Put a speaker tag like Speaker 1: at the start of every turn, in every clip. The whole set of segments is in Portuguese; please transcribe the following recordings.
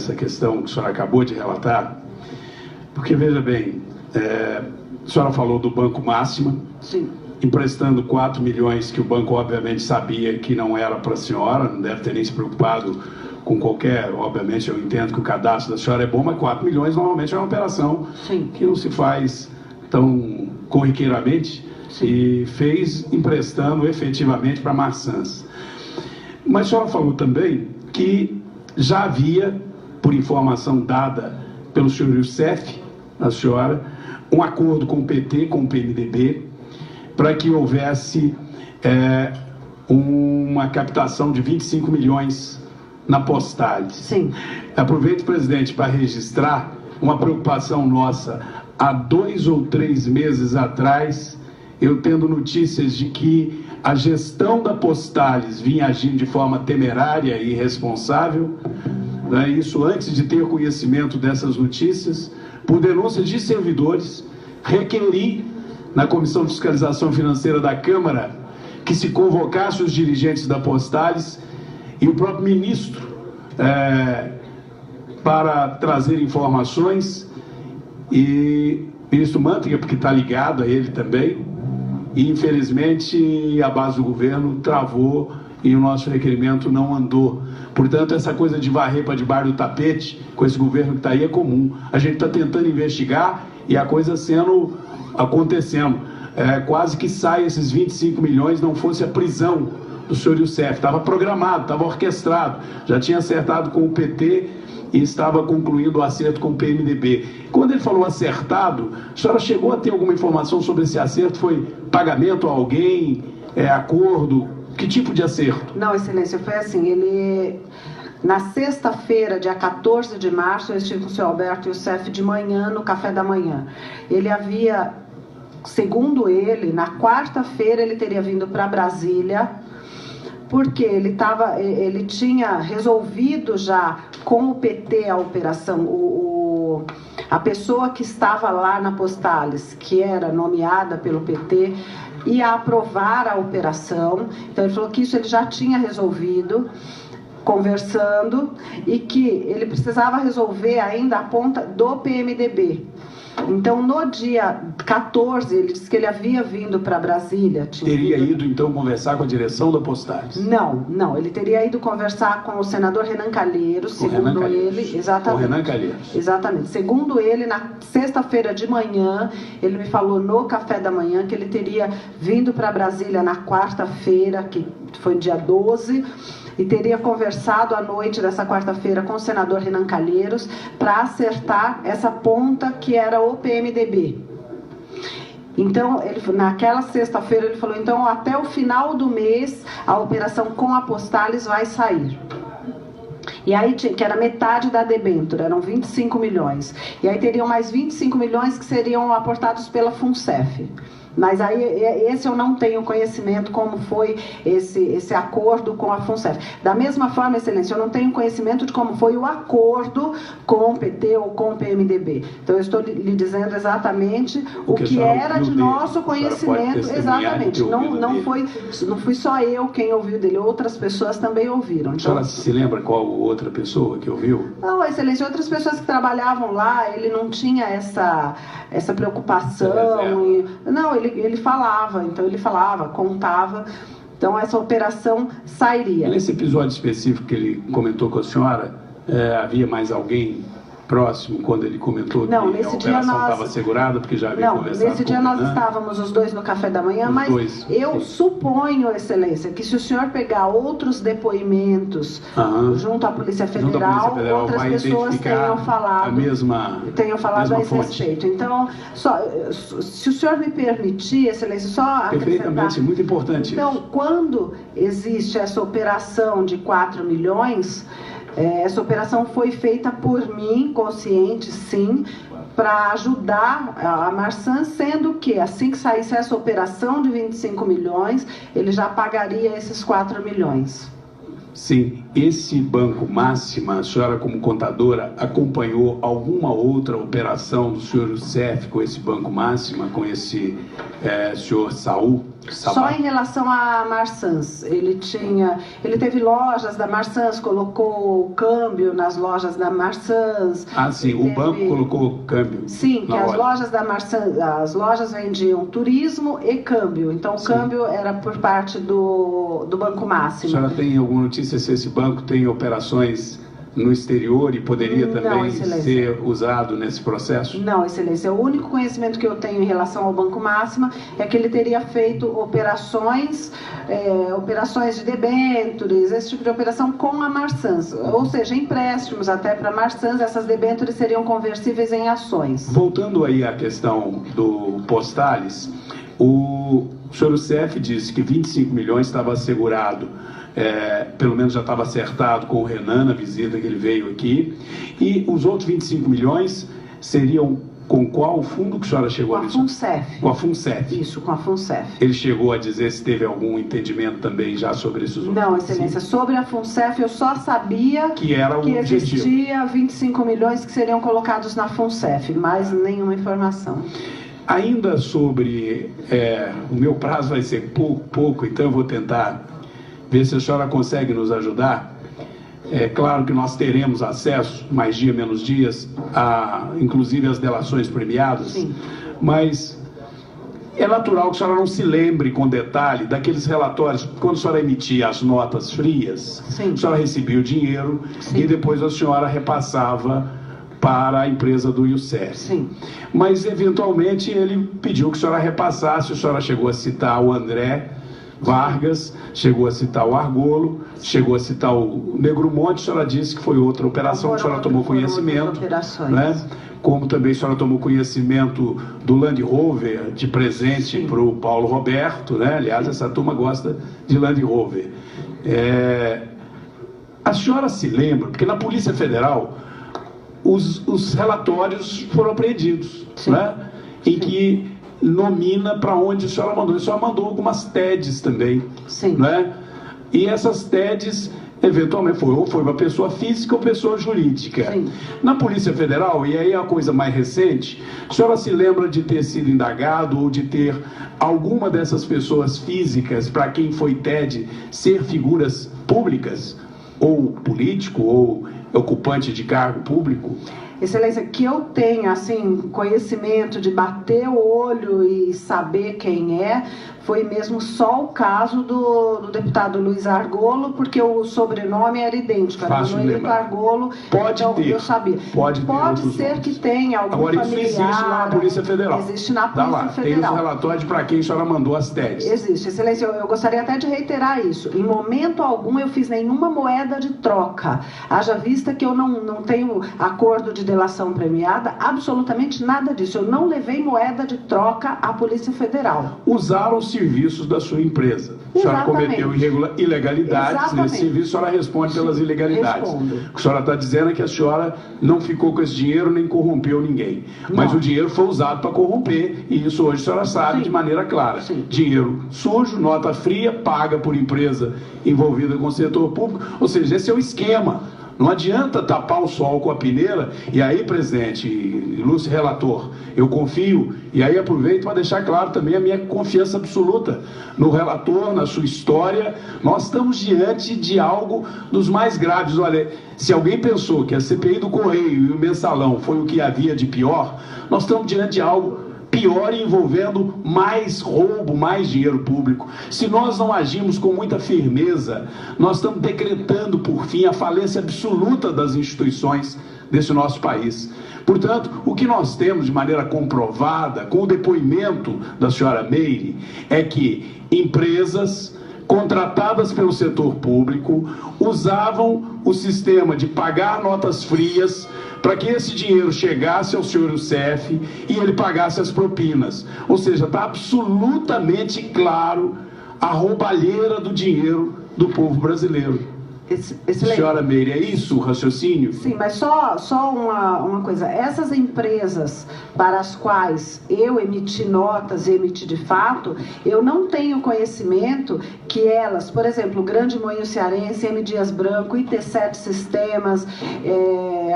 Speaker 1: essa questão que a senhora acabou de relatar, porque, veja bem, a senhora falou do Banco Máxima,
Speaker 2: sim,
Speaker 1: emprestando 4 milhões que o banco, obviamente, sabia que não era para a senhora, não deve ter nem se preocupado com qualquer, obviamente, eu entendo que o cadastro da senhora é bom, mas 4 milhões normalmente é uma operação
Speaker 2: sim,
Speaker 1: que não se faz tão corriqueiramente,
Speaker 2: sim,
Speaker 1: e fez emprestando efetivamente para maçãs. Mas a senhora falou também que já havia, por informação dada pelo senhor Youssef, a senhora, um acordo com o PT, com o PMDB, para que houvesse uma captação de 25 milhões na Postales.
Speaker 2: sim.
Speaker 1: Aproveito, presidente, para registrar uma preocupação nossa. Há 2 ou 3 meses atrás, eu tendo notícias de que a gestão da Postales vinha agindo de forma temerária e irresponsável, né? Isso antes de ter conhecimento dessas notícias, por denúncias de servidores, requeri na Comissão de Fiscalização Financeira da Câmara que se convocasse os dirigentes da Postales e o próprio ministro para trazer informações, e o ministro Mantega, porque está ligado a ele também, e infelizmente a base do governo travou e o nosso requerimento não andou. Portanto, essa coisa de varrer para debaixo do tapete com esse governo que está aí é comum. A gente está tentando investigar e a coisa acontecendo. Quase que sai esses 25 milhões, não fosse a prisão do senhor Youssef. Estava programado, estava orquestrado, já tinha acertado com o PT e estava concluindo o acerto com o PMDB. Quando ele falou acertado, a senhora chegou a ter alguma informação sobre esse acerto? Foi pagamento a alguém? Acordo? Que tipo de acerto?
Speaker 2: Não, Excelência, foi assim, na sexta-feira, dia 14 de março, eu estive com o senhor Alberto Youssef de manhã, no café da manhã. Ele havia, segundo ele, na quarta-feira ele teria vindo para Brasília, porque ele tinha resolvido já com o PT a operação, a pessoa que estava lá na Postales, que era nomeada pelo PT, ia aprovar a operação. Então ele falou que isso ele já tinha resolvido, conversando, e que ele precisava resolver ainda a ponta do PMDB. Então, no dia 14, ele disse que ele havia vindo para Brasília.
Speaker 1: Teria ido, então, conversar com a direção da Postales?
Speaker 2: Não. Ele teria ido conversar com o senador Renan Calheiros, segundo ele. Exatamente.
Speaker 1: Com Renan Calheiros.
Speaker 2: Exatamente. Segundo ele, na sexta-feira de manhã, ele me falou no café da manhã que ele teria vindo para Brasília na quarta-feira, que foi dia 12, e teria conversado à noite dessa quarta-feira com o senador Renan Calheiros para acertar essa ponta que era o PMDB. Então, naquela sexta-feira, ele falou, então, até o final do mês, a operação com a Postales vai sair. E aí, que era metade da debênture, eram 25 milhões. E aí teriam mais 25 milhões que seriam aportados pela FUNCEF. Mas aí, esse eu não tenho conhecimento como foi esse acordo com a FUNCEF. Da mesma forma, Excelência, eu não tenho conhecimento de como foi o acordo com o PT ou com o PMDB. Então, eu estou lhe dizendo exatamente o que era de nosso conhecimento. Exatamente. Não fui só eu quem ouviu dele, outras pessoas também ouviram.
Speaker 1: Então, a senhora se lembra qual outra pessoa que ouviu?
Speaker 2: Não, Excelência, outras pessoas que trabalhavam lá, ele não tinha essa preocupação. Não, ele falava, contava. Então, essa operação sairia.
Speaker 1: Nesse episódio específico que ele comentou com a senhora, havia mais alguém próximo quando ele comentou que a operação estava assegurada, porque já havia conversado?
Speaker 2: Não, nesse dia nós estávamos os dois no café da manhã, mas eu suponho, Excelência, que se o senhor pegar outros depoimentos junto à Polícia Federal, outras pessoas tenham falado a esse respeito. Então, se o senhor me permitir, Excelência, só acrescentar...
Speaker 1: Perfeitamente, muito importante.
Speaker 2: Então, quando existe essa operação de 4 milhões... essa operação foi feita por mim, consciente, sim, para ajudar a Marsan, sendo que assim que saísse essa operação de 25 milhões, ele já pagaria esses 4 milhões.
Speaker 1: Sim, esse Banco Máxima, a senhora como contadora acompanhou alguma outra operação do senhor Youssef com esse Banco Máxima, com esse senhor Saul?
Speaker 2: Só em relação a Marsans, ele teve lojas da Marsans, colocou o câmbio nas lojas da Marsans.
Speaker 1: Ah, sim, o banco colocou o câmbio.
Speaker 2: Sim, que as lojas da Marsans, as lojas vendiam turismo e câmbio, então o câmbio era por parte do Banco Máximo.
Speaker 1: A senhora tem alguma notícia se esse banco tem operações no exterior e poderia também ser usado nesse processo?
Speaker 2: Não, Excelência. O único conhecimento que eu tenho em relação ao Banco Máxima é que ele teria feito operações de debêntures, esse tipo de operação com a Marsans, ou seja, empréstimos até para a Marsans, essas debêntures seriam conversíveis em ações.
Speaker 1: Voltando aí à questão do Postales, o senhor Youssef disse que 25 milhões estava assegurado, pelo menos já estava acertado com o Renan na visita que ele veio aqui, e os outros 25 milhões seriam com qual fundo que a senhora chegou a dizer?
Speaker 2: Com a FUNCEF.
Speaker 1: Com a FUNCEF.
Speaker 2: Isso, com a FUNCEF.
Speaker 1: Ele chegou a dizer se teve algum entendimento também já sobre esses outros?
Speaker 2: Não, Excelência, sobre a FUNCEF eu só sabia que existia 25 milhões que seriam colocados na FUNCEF, mais nenhuma informação.
Speaker 1: Ainda sobre, o meu prazo vai ser pouco, então eu vou tentar ver se a senhora consegue nos ajudar. É claro que nós teremos acesso, mais dia, menos dias, inclusive as delações premiadas. Sim. Mas é natural que a senhora não se lembre com detalhe daqueles relatórios, quando a senhora emitia as notas frias, sim, a senhora recebia o dinheiro, sim, e depois a senhora repassava para a empresa do Youssef. Sim. Mas, eventualmente, ele pediu que a senhora repassasse, a senhora chegou a citar o André Vargas, chegou a citar o Argolo, chegou a citar o Negromonte, a senhora disse que foi outra operação que a senhora tomou conhecimento, né? Como também a senhora tomou conhecimento do Land Rover de presente para o Paulo Roberto, né? Aliás, essa turma gosta de Land Rover. A senhora se lembra, porque na Polícia Federal os relatórios foram apreendidos, né? Em que nomina para onde a senhora mandou. A senhora mandou algumas TEDs também. Sim. Né? E essas TEDs, eventualmente, foi uma pessoa física ou pessoa jurídica. Sim. Na Polícia Federal, e aí é a coisa mais recente, a senhora se lembra de ter sido indagado ou de ter alguma dessas pessoas físicas para quem foi TED ser figuras públicas? Ou político, ou ocupante de cargo público?
Speaker 2: Excelência, que eu tenha, assim, conhecimento de bater o olho e saber quem foi mesmo só o caso do deputado Luiz Argolo, porque o sobrenome era idêntico, era Manuelito Argolo, então eu sabia. Pode ser que tenha algum familiar. Agora, isso existe lá na Polícia Federal. Existe na Polícia Federal.
Speaker 1: Tem os relatórios para quem a senhora mandou as TEDs.
Speaker 2: Existe. Excelência, eu gostaria até de reiterar isso. Em momento algum eu fiz nenhuma moeda de troca. Haja vista que eu não tenho acordo de delação premiada, absolutamente nada disso. Eu não levei moeda de troca à Polícia Federal.
Speaker 1: Usaram os serviços da sua empresa. A senhora cometeu ilegalidades nesse serviço, a senhora responde pelas ilegalidades.
Speaker 2: Respondo.
Speaker 1: O que a senhora está dizendo é que a senhora não ficou com esse dinheiro nem corrompeu ninguém. Não. Mas o dinheiro foi usado para corromper, e isso hoje a senhora sabe de maneira clara. Sim. Dinheiro sujo, nota fria, paga por empresa envolvida com o setor público, ou seja, esse é o esquema. Não adianta tapar o sol com a peneira. E aí, presidente, ilustre relator, eu confio, e aí aproveito para deixar claro também a minha confiança absoluta no relator, na sua história. Nós estamos diante de algo dos mais graves. Olha, se alguém pensou que a CPI do Correio e o Mensalão foi o que havia de pior, nós estamos diante de algo pior, envolvendo mais roubo, mais dinheiro público. Se nós não agimos com muita firmeza, nós estamos decretando, por fim, a falência absoluta das instituições desse nosso país. Portanto, o que nós temos de maneira comprovada, com o depoimento da senhora Meire, é que empresas contratadas pelo setor público usavam o sistema de pagar notas frias para que esse dinheiro chegasse ao senhor Youssef e ele pagasse as propinas. Ou seja, está absolutamente claro a roubalheira do dinheiro do povo brasileiro. Senhora Meire, é isso o raciocínio?
Speaker 2: Sim, mas só uma coisa. Essas empresas para as quais eu emiti notas e emiti de fato, eu não tenho conhecimento que elas, por exemplo, o Grande Moinho Cearense, M. Dias Branco, IT7 Sistemas,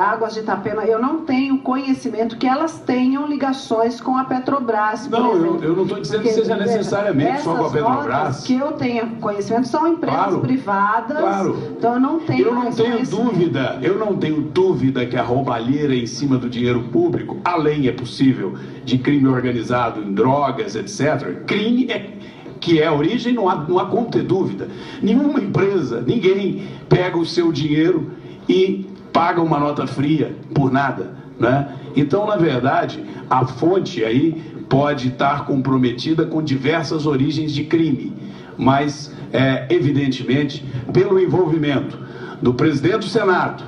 Speaker 2: Águas de Itapema, eu não tenho conhecimento que elas tenham ligações com a Petrobras, por exemplo.
Speaker 1: Eu não estou dizendo que seja necessariamente só com a Petrobras.
Speaker 2: Que eu tenha conhecimento são empresas privadas. Claro. Então eu não tenho
Speaker 1: dúvida que a roubalheira em cima do dinheiro público, além, é possível, de crime organizado em drogas, etc., crime que é a origem, não há como ter dúvida. Nenhuma empresa, ninguém pega o seu dinheiro e paga uma nota fria por nada, né? Então, na verdade, a fonte aí pode estar comprometida com diversas origens de crime, mas, evidentemente, pelo envolvimento do presidente do Senado,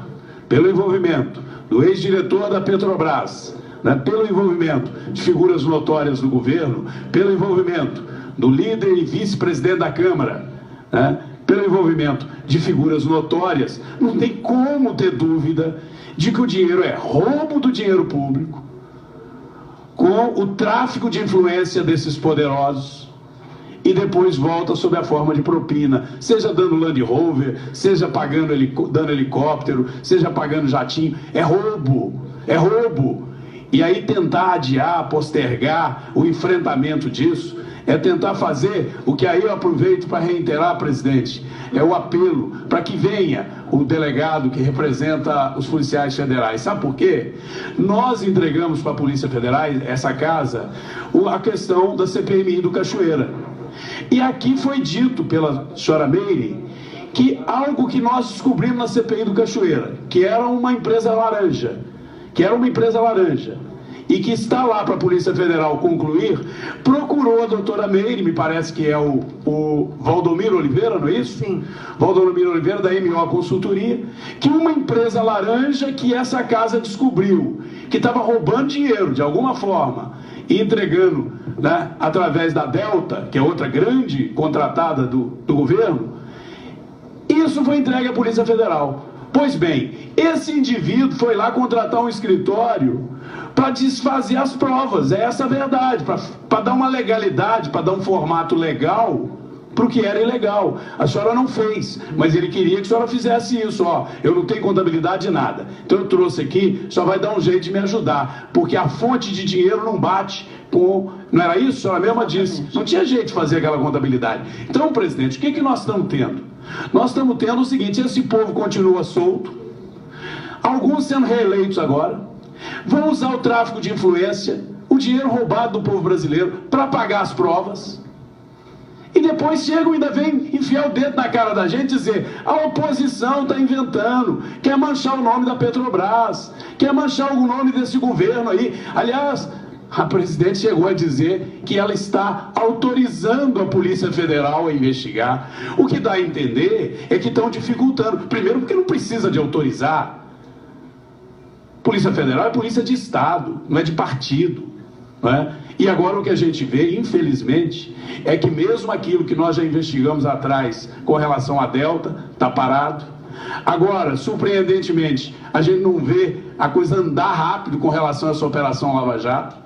Speaker 1: pelo envolvimento do ex-diretor da Petrobras, né, pelo envolvimento de figuras notórias do governo, pelo envolvimento do líder e vice-presidente da Câmara, né, pelo envolvimento de figuras notórias, não tem como ter dúvida de que o dinheiro é roubo do dinheiro público, com o tráfico de influência desses poderosos, e depois volta sob a forma de propina, seja dando Land Rover, seja dando helicóptero, seja pagando jatinho. É roubo, é roubo. E aí tentar adiar, postergar o enfrentamento disso, é tentar fazer o que aí eu aproveito para reiterar, presidente, é o apelo para que venha o delegado que representa os policiais federais. Sabe por quê? Nós entregamos para a Polícia Federal, essa casa, a questão da CPMI do Cachoeira. E aqui foi dito pela senhora Meire que algo que nós descobrimos na CPI do Cachoeira, que era uma empresa laranja, e que está lá para a Polícia Federal concluir, procurou a doutora Meire, me parece que é o Valdomiro Oliveira, não é isso?
Speaker 2: Sim.
Speaker 1: Valdomiro Oliveira, da MO Consultoria, que uma empresa laranja que essa casa descobriu, que estava roubando dinheiro de alguma forma, e entregando, né, através da Delta, que é outra grande contratada do governo, isso foi entregue à Polícia Federal. Pois bem, esse indivíduo foi lá contratar um escritório para desfazer as provas, é essa a verdade, para dar uma legalidade, para dar um formato legal para o que era ilegal. A senhora não fez, mas ele queria que a senhora fizesse isso. Eu não tenho contabilidade de nada, então eu trouxe aqui, só vai dar um jeito de me ajudar, porque a fonte de dinheiro não bate com... Não era isso? A senhora mesma disse, não tinha jeito de fazer aquela contabilidade. Então, presidente, o que nós estamos tendo? Nós estamos tendo o seguinte: esse povo continua solto, alguns sendo reeleitos agora, vão usar o tráfico de influência, o dinheiro roubado do povo brasileiro para pagar as provas, e depois chegam e ainda vem enfiar o dedo na cara da gente e dizer: a oposição está inventando, quer manchar o nome da Petrobras, quer manchar o nome desse governo aí. Aliás, a presidente chegou a dizer que ela está autorizando a Polícia Federal a investigar. O que dá a entender é que estão dificultando. Primeiro, porque não precisa de autorizar. Polícia Federal é polícia de Estado, não é de partido, não é? E agora o que a gente vê, infelizmente, é que mesmo aquilo que nós já investigamos atrás com relação à Delta, está parado. Agora, surpreendentemente, a gente não vê a coisa andar rápido com relação a essa Operação Lava Jato.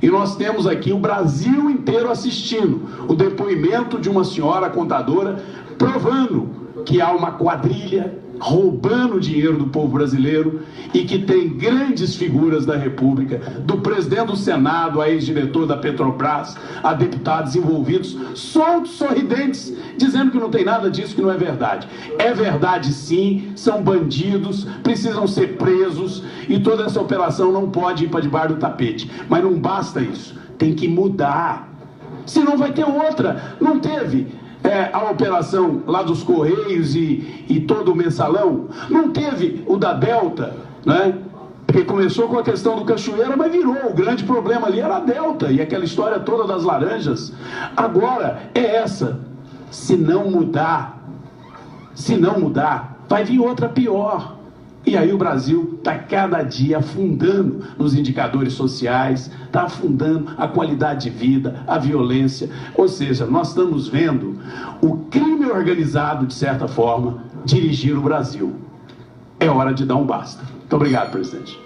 Speaker 1: E nós temos aqui o Brasil inteiro assistindo o depoimento de uma senhora contadora provando que há uma quadrilha roubando o dinheiro do povo brasileiro e que tem grandes figuras da República, do presidente do Senado, a ex-diretor da Petrobras, a deputados envolvidos, soltos, sorridentes, dizendo que não tem nada disso, que não é verdade. É verdade sim, são bandidos, precisam ser presos e toda essa operação não pode ir para debaixo do tapete. Mas não basta isso, tem que mudar, senão vai ter outra. Não teve a operação lá dos Correios e todo o mensalão, não teve o da Delta, né? Porque começou com a questão do Cachoeira, mas virou, o grande problema ali era a Delta, e aquela história toda das laranjas. Agora é essa, se não mudar, vai vir outra pior. E aí o Brasil está cada dia afundando nos indicadores sociais, está afundando a qualidade de vida, a violência. Ou seja, nós estamos vendo o crime organizado, de certa forma, dirigir o Brasil. É hora de dar um basta. Muito obrigado, presidente.